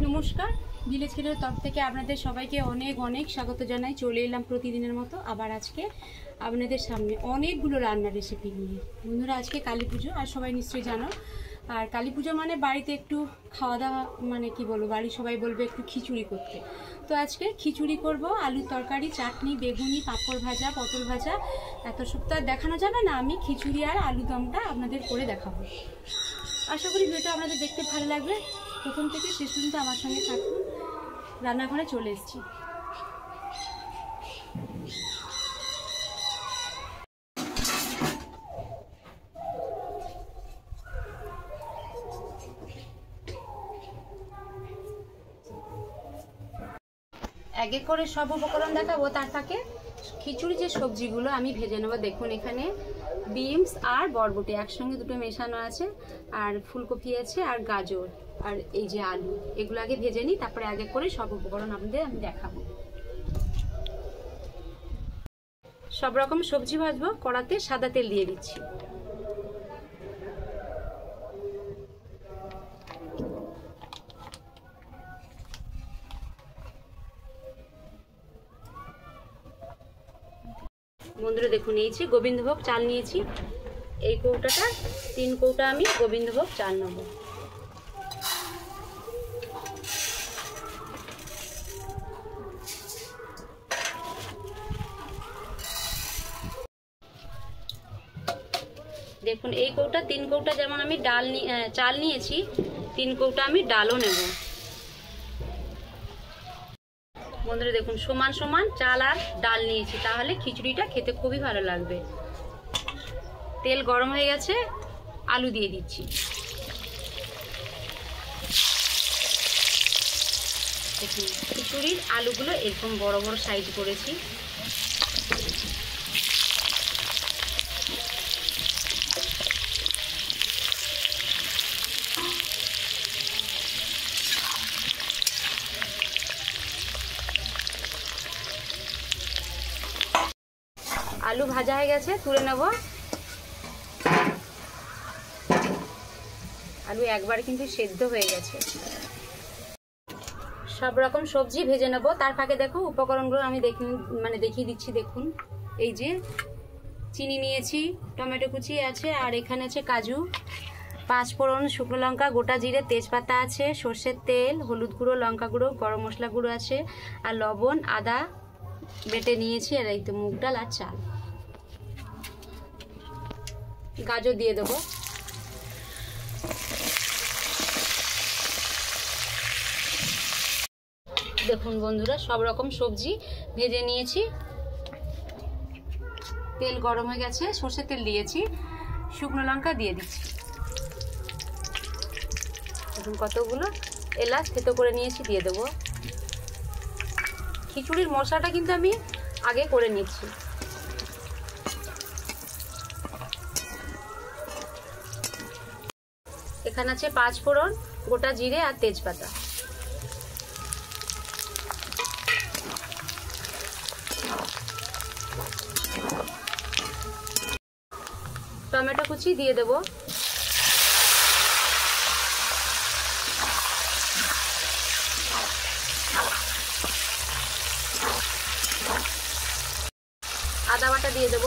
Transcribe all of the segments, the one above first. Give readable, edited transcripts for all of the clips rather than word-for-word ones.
নমস্কার, ভিলেজ কিচেনের তরফ থেকে আপনাদের সবাইকে অনেক অনেক স্বাগত জানাই। চলে এলাম প্রতিদিনের মতো আবার আজকে আপনাদের সামনে অনেকগুলো রান্নার রেসিপি নিয়ে। বন্ধুরা, আজকে কালী পুজো, আর সবাই নিশ্চয়ই জানো। আর কালী পুজো মানে বাড়িতে একটু খাওয়া দাওয়া, মানে কি বলবো, বাড়ির সবাই বলবে একটু খিচুড়ি করতে। তো আজকে খিচুড়ি করব, আলুর তরকারি, চাটনি, বেগুনি, পাঁপড় ভাজা, পটল ভাজা। এত সব তো আর দেখানো যাবে না, আমি খিচুড়ি আর আলু দমটা আপনাদের করে দেখাবো। আশা করি ভিডিওটা আপনাদের দেখতে ভালো লাগবে। প্রথম থেকে শেষ পর্যন্ত আমার সঙ্গে থাকুন। রান্নাঘরে চলে এসেছি। এক এক করে সব উপকরণ দেখাবো, তার ফাঁকে খিচুড়ি যে সবজিগুলো আমি ভেজে নেবো। দেখুন, এখানে বিনস আর বরবটি একসঙ্গে দুটো মেশানো আছে, আর ফুলকপি আছে, আর গাজর, আর এই যে আলু, এগুলো আগে ভেজে নিই, তারপরে এক এক করে সব উপকরণ আপনাদের আমি দেখাবো। সব রকম সবজি ভাজবো। কড়াতে সাদা তেল দিয়ে দিচ্ছি। বন্ধুরা দেখুন, নিয়েছি গোবিন্দভোগ চাল নিয়েছি। এই কৌটাটা 3 কৌটা আমি গোবিন্দভোগ চাল নেব। দেখুন, এই কৌটা 3 কৌটা যেমন আমি চাল নিয়েছি, 3 কৌটা আমি ডালও নেব। বন্ধুরা দেখুন, সমান সমান চাল আর ডাল নিয়েছি, তাহলে খিচুড়িটা খেতে খুবই ভালো লাগবে। তেল গরম হয়ে গেছে, আলু দিয়ে দিচ্ছি। দেখুন, খিচুড়ির আলুগুলো এরকম বড় বড় সাইজ করেছি। আলু ভাজা হয়ে গেছে, তুলে নেব। আলু একবার কিন্তু সেদ্ধ হয়ে গেছে। সব রকম সবজি ভেজে নেব, তার ফাঁকে দেখো উপকরণগুলো আমি দেখিয়ে দিচ্ছি। দেখুন, এই যে চিনি নিয়েছি, টমেটো কুচি আছে, আর এখানে আছে কাজু, 5 ফোড়ন, শুকনো লঙ্কা, গোটা জিরে, তেজপাতা আছে, সর্ষের তেল, হলুদ গুঁড়ো, লঙ্কা গুঁড়ো, গরম মশলা গুঁড়ো আছে, আর লবণ, আদা বেটে নিয়েছি, আর এই তো মুগ ডাল আর চাল। গাজর দিয়ে দেবো। দেখুন বন্ধুরা, সব রকম সবজি ভেজে নিয়েছি। তেল গরম হয়ে গেছে, সর্ষের তেল দিয়েছি, শুকনো লঙ্কা দিয়ে দিচ্ছি। দেখুন, কতগুলো এলাচ থেতো করে নিয়েছি, দিয়ে দেবো। খিচুড়ির মশলাটা কিন্তু আমি আগে করে নিচ্ছি। এখানে আছে 5 ফোড়ন, গোটা জিরে আর তেজপাতা। টমেটো কুচি দিয়ে দেব। আদা বাটা দিয়ে দেব।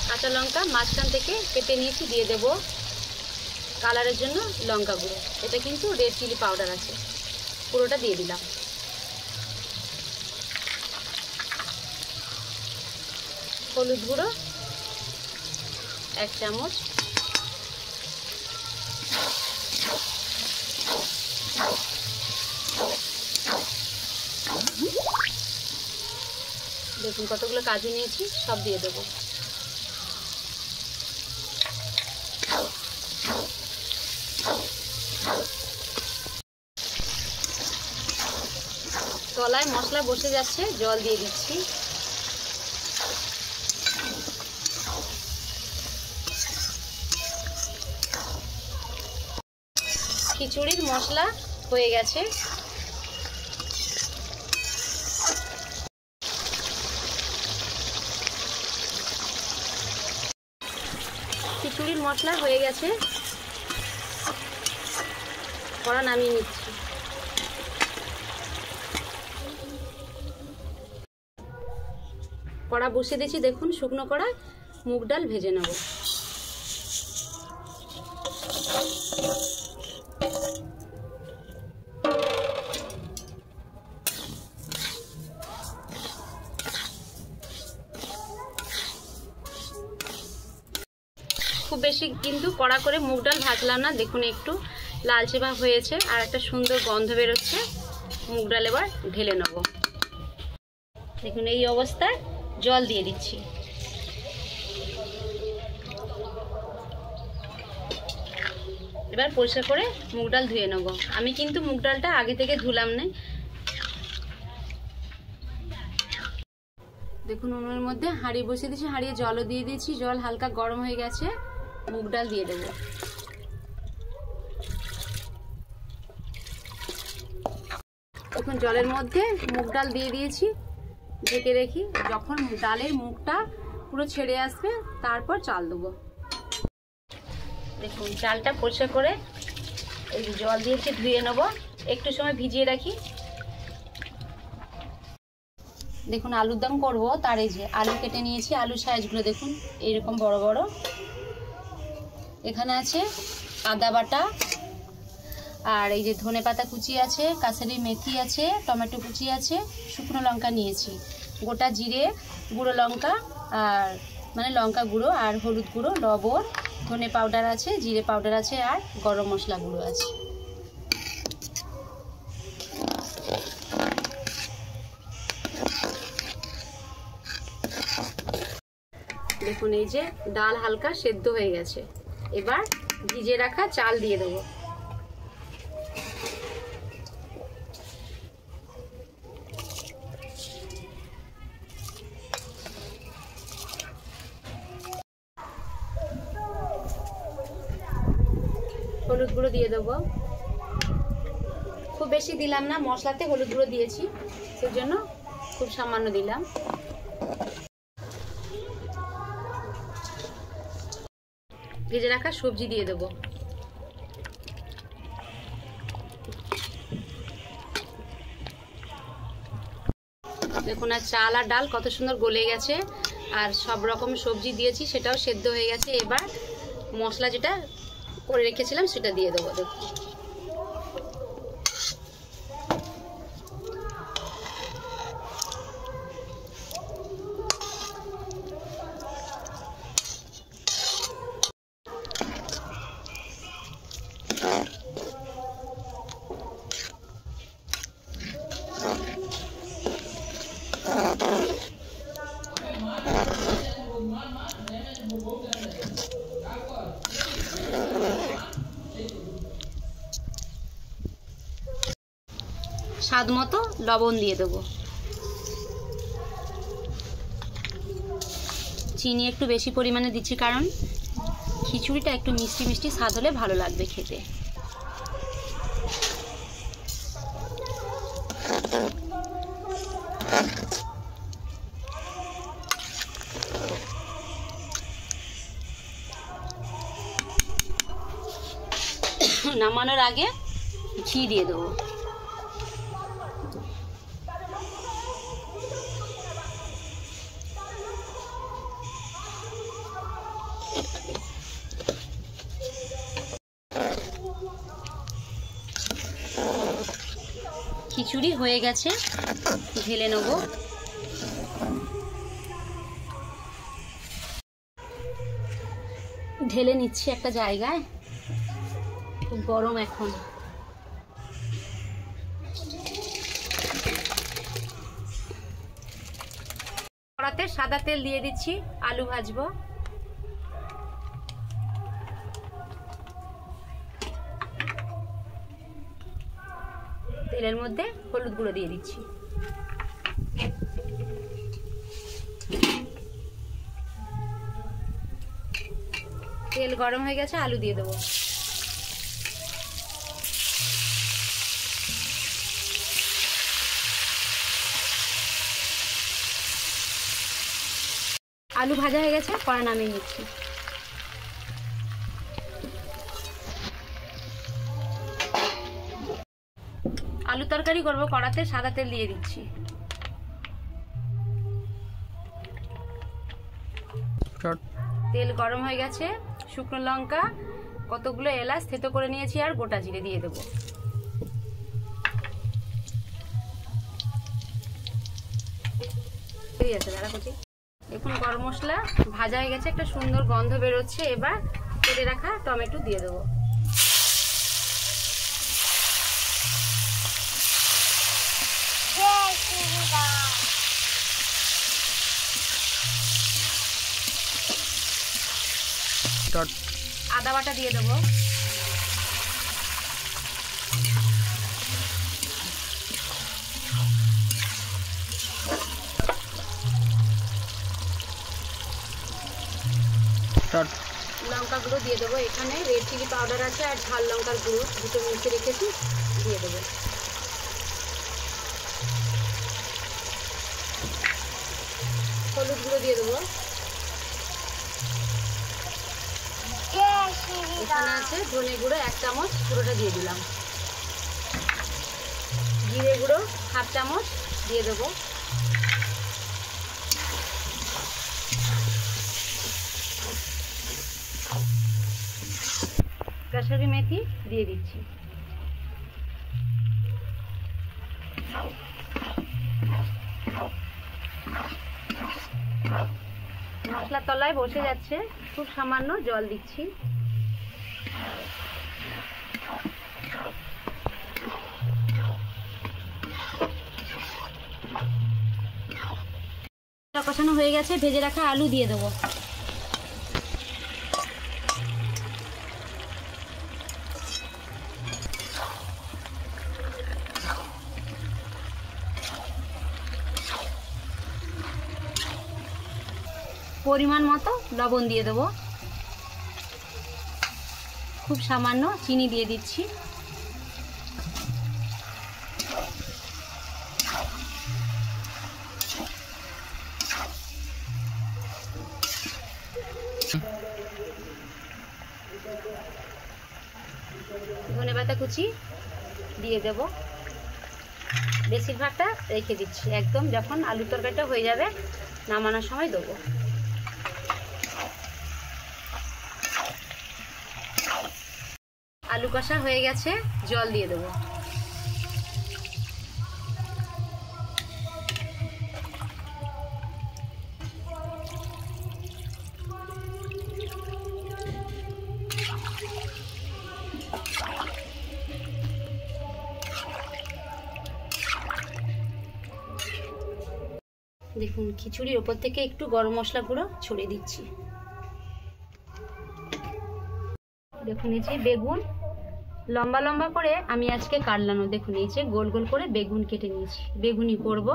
কাঁচা লঙ্কা মাঝখান থেকে কেটে নিয়েছি, দিয়ে দেব। কালারের জন্য লঙ্কা গুঁড়ো, এটা কিন্তু রেড চিলি পাউডার আছে, পুরোটা দিয়ে দিলাম। হলুদ গুঁড়ো 1 চামচ, দেখুন কতগুলো কাজু নিয়েছি, সব দিয়ে দেবো। তলায় মশলা বসে যাচ্ছে, জল দিয়ে দিচ্ছি। খিচুড়ির মশলা হয়ে গেছে। খিচুড়ির মশলা হয়ে গেছে, কড়া নামিয়ে নিচ্ছি। কড়া বসিয়ে দিয়েছি, দেখুন শুকনো কড়ায় মুগ ডাল ভেজে নেব। খুব বেশি কিন্তু কড়া করে মুগ ডাল ভাজলাম না, দেখুন একটু লালচে ভাব হয়েছে আর একটা সুন্দর গন্ধ বেরোচ্ছে। মুগ ডাল এবার ঢেলে নেব। দেখুন এই অবস্থায় জল দিয়ে দিচ্ছি। এবার পরিষ্কার করে মুগ ডাল ধুয়ে নেব। আমি কিন্তু মুগ ডালটা আগে থেকে ধুলাম না। দেখুন উনুনের মধ্যে হাঁড়ি বসিয়ে দিয়েছি, হাঁড়িয়ে জলও দিয়ে দিয়েছি। জল হালকা গরম হয়ে গেছে, মুগ ডাল দিয়ে দেবো। এখন জলের মধ্যে মুগ ডাল দিয়ে দিয়েছি, ঢেকে রেখি। যখন ডালের মুগটা পুরো ছেড়ে আসবে তারপর চাল দেবো। দেখুন চালটা পরিষ্কার করে এই জল দিয়েছি, ধুয়ে নেব। একটু সময় ভিজিয়ে রাখি। দেখুন আলুর দম করবো, তার এই যে আলু কেটে নিয়েছি। আলুর সাইজগুলো দেখুন এইরকম বড় বড়। এখানে আছে আদা বাটা, আর এই যে ধনেপাতা কুচি আছে, কাসুরি মেথি আছে, টমেটো কুচি আছে, শুকনো লঙ্কা নিয়েছি, গোটা জিরে, গুঁড়ো লঙ্কা আর মানে লঙ্কা গুঁড়ো আর হলুদ গুঁড়ো, লবণ, ধনে পাউডার আছে, জিরে পাউডার আছে আর গরম মশলা গুঁড়ো আছে। দেখুন এই যে ডাল হালকা সেদ্ধ হয়ে গেছে। এবার ভিজে রাখা চাল দিয়ে দেবো। হলুদ গুঁড়ো দিয়ে দেবো, খুব বেশি দিলাম না, মশলাতে হলুদ গুঁড়ো দিয়েছি সেজন্য খুব সামান্য দিলাম। ভেজে রাখা সবজি দিয়ে দেবো। দেখুন আর চাল আর ডাল কত সুন্দর গলে গেছে, আর সব রকম সবজি দিয়েছি সেটাও সেদ্ধ হয়ে গেছে। এবার মশলা যেটা করে রেখেছিলাম সেটা দিয়ে দেবো। দেখুন স্বাদ মতো লবণ দিয়ে দেবো। চিনি একটু বেশি পরিমাণে দিচ্ছি, কারণ খিচুড়িটা একটু মিষ্টি মিষ্টি স্বাদ হলে ভালো লাগবে খেতে। নামানোর আগে ঘি দিয়ে দেবো। খিচুড়ি হয়ে গেছে, ঢেলে নেব। ঢেলে নিচ্ছি একটা জায়গায়, খুব গরম এখন। কড়াতে সাদা তেল দিয়ে দিচ্ছি, আলু ভাজবো। তেলের মধ্যে হলুদ গুঁড়ো দিয়ে দিচ্ছি। তেল গরম হয়ে গেছে, আলু দিয়ে দেবো। আলু ভাজা হয়ে গেছে, কড়া নামিয়ে নিচ্ছি। তরকারি করবো, কড়াতে সাদা তেল দিয়ে দিচ্ছি। তেল গরম হয়ে গেছে, শুকনো লঙ্কা, কতগুলো এলাচ থেতো করে নিয়েছি আর গোটা জিরে দিয়ে দেবো। দেখুন গরম মশলা ভাজা হয়ে গেছে, একটা সুন্দর গন্ধ বেরোচ্ছে। এবার কেটে রাখা টমেটো দিয়ে দেবো। আদা বাটা দিয়ে দেবো। লঙ্কা গুঁড়ো দিয়ে দেবো। এখানে রেড চিলি পাউডার আছে আর ঝাল লঙ্কার গুঁড়ো দুটো মিশিয়ে রেখেছি, দিয়ে দেবো। হলুদ গুঁড়ো দিয়ে দেবো। এখানে আছে ধনে গুঁড়ো 1 চামচ, পুরোটা দিয়ে দিলাম। জিরে গুঁড়ো 1/2 চামচ দিয়ে দেবো। কাসুরি মেথি দিয়ে দিচ্ছি। মশলা তলায় বসে যাচ্ছে, খুব সামান্য জল দিচ্ছি। কষানো হয়ে গেছে, ভেজে রাখা আলু দিয়ে দেবো। পরিমাণ মতো লবণ দিয়ে দেবো। খুব সামান্য চিনি দিয়ে দিচ্ছি। ধনেপাতা কুচি দিয়ে দেব। বেশিরভাগটা রেখে দিচ্ছি, একদম যখন আলু তরকারিটা হয়ে যাবে নামানোর সময় দেবো। আলু কষা হয়ে গেছে, জল দিয়ে দেবো। দেখুন খিচুড়ির ওপর থেকে একটু গরম মশলা গুঁড়ো ছড়িয়ে দিচ্ছি। দেখুন এই যে বেগুন লম্বা লম্বা করে আমি আজকে কাটলানো। দেখুন এই যে গোল গোল করে বেগুন কেটে নিয়েছি, বেগুনি করব।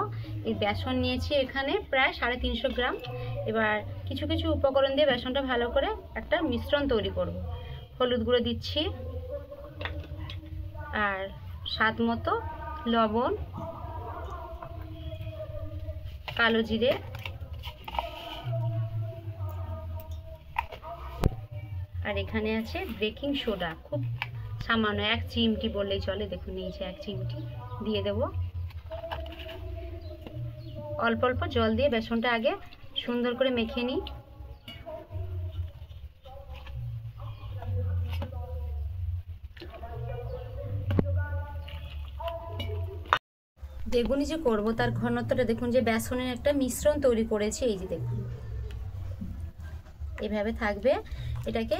এই বেসন নিয়েছি এখানে প্রায় 350 গ্রাম। এবার কিছু কিছু উপকরণ দিয়ে বেসনটা ভালো করে একটা মিশ্রণ তৈরি করব। হলুদ গুঁড়ো দিচ্ছি আর স্বাদ মতো লবণ, কালো জিরে, আর এখানে আছে বেকিং সোডা, খুব সামান্য 1 চিমটি বললেই চলে। দেখুন এই যে 1 চিমটি দিয়ে দেব। অল্প অল্প জল দিয়ে বেসনটা আগে সুন্দর করে মেখে নিই। বেগুনি যে করব তার ঘনত্বটা দেখুন, যে বেসনের একটা মিশ্রণ তৈরি করেছি। এই যে দেখুন এইভাবে থাকবে। এটাকে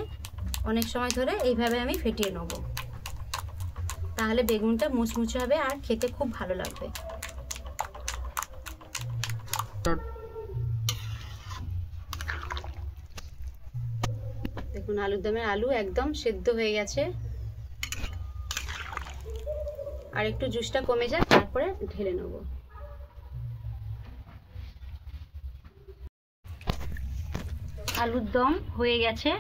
অনেক সময় ধরে এইভাবে আমি ফেটিয়ে নেব, তাহলে বেগুনটা মুচমুচে হবে আর খেতে খুব ভালো লাগবে। দেখুন আলুর দমের আলু একদম সেদ্ধ হয়ে গেছে। আর একটু জুসটা কমে যায়, তারপরে ঢেলে নেব। আলুর দম হয়ে গেছে।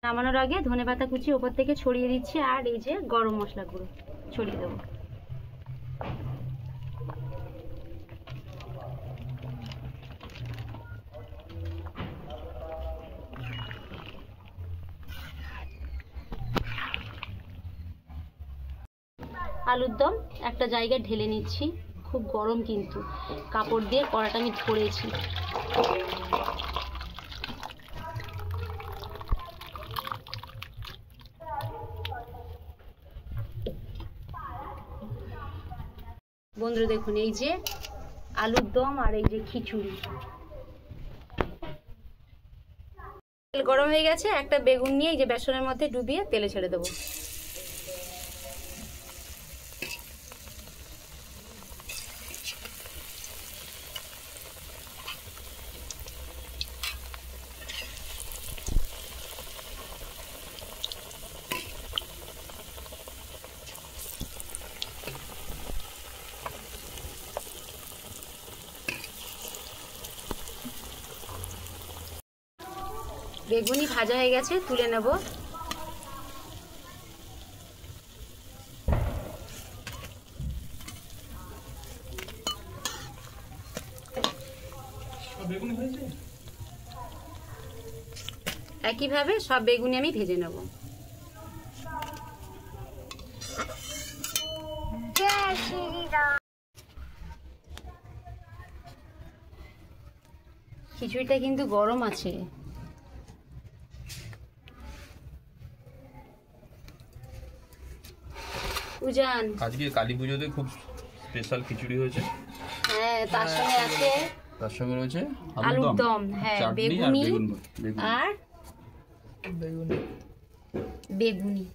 নামানোর আগে ধনেপাতা কুচি ওপর থেকে ছড়িয়ে দিচ্ছি আর এই যে গরম মশলা গুঁড়ো ছড়িয়ে দেবো। আলুর দম একটা জায়গায় ঢেলে নিচ্ছি। খুব গরম, কিন্তু কাপড় দিয়ে কড়াটা আমি ধরেছি। বন্ধুরা দেখুন, এই যে আলুর দম আর এই যে খিচুড়ি। তেল গরম হয়ে গেছে, একটা বেগুন নিয়ে এই যে বেসনের মধ্যে ডুবিয়ে তেলে ছেড়ে দেবো। বেগুনি ভাজা হয়ে গেছে, তুলে নেব। একইভাবে সব বেগুনি আমি ভেজে নেব। খিচুড়িটা কিন্তু গরম আছে। উজান, আজকে কালী পুজোতে খুব স্পেশাল খিচুড়ি হয়েছে। হ্যাঁ, তার সঙ্গে আছে, তার সঙ্গে রয়েছে আলুর দম, হ্যাঁ, বেগুনি আর বেগুনি।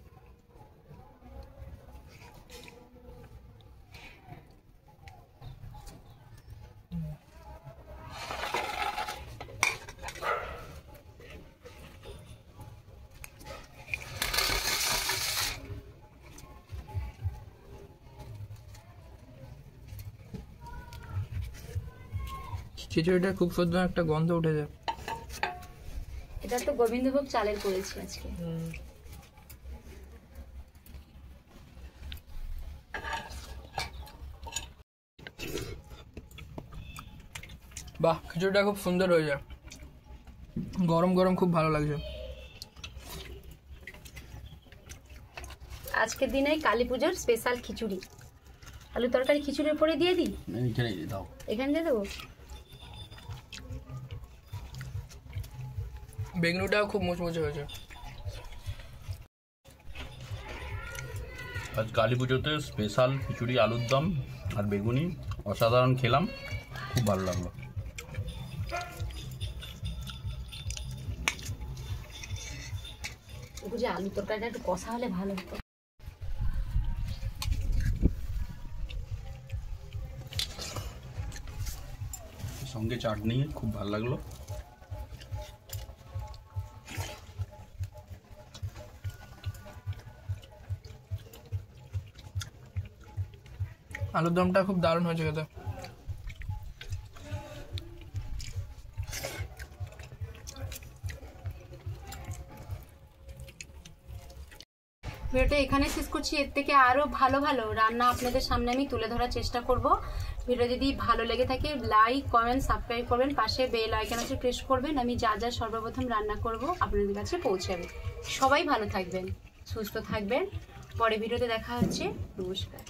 খিচুড়িটা খুব সুন্দর একটা গন্ধ উঠেছে। এটা তো গোবিন্দভোগ চালের করেছি আজকে। বাহ, খিচুড়িটা খুব সুন্দর হয়েছে, গরম গরম খুব ভালো লাগছে। আজকের দিনে কালী পুজোর স্পেশাল খিচুড়ি। আলু তরকারি খিচুড়ির উপরে দিয়ে দিই, এখানে দিয়ে দেবো। বেগুনিটাও খুব মুচমুচে হয়েছে। আজ কালী পুজোতে স্পেশাল খিচুড়ি, আলুর দম আর বেগুনি অসাধারণ খেলাম, খুব ভালো লাগলো। যে আলু তরকারিটা একটু কষা হলে ভালো হতো। সঙ্গে চাটনি খুব ভালো লাগলো। আলুর দমটা খুব দারুণ হয়েছে খেতে। ভিডিওটা এখানে শেষ করছি। এর থেকে আরো ভালো ভালো রান্না আপনাদের সামনে আমি তুলে ধরার চেষ্টা করব। ভিডিও যদি ভালো লেগে থাকে লাইক, কমেন্ট, সাবস্ক্রাইব করবেন, পাশে বেল আইকন আছে প্রেস করবেন। আমি যা যা সর্বপ্রথম রান্না করব আপনাদের কাছে পৌঁছাবে। সবাই ভালো থাকবেন, সুস্থ থাকবেন। পরে ভিডিওতে দেখা হচ্ছে। নমস্কার।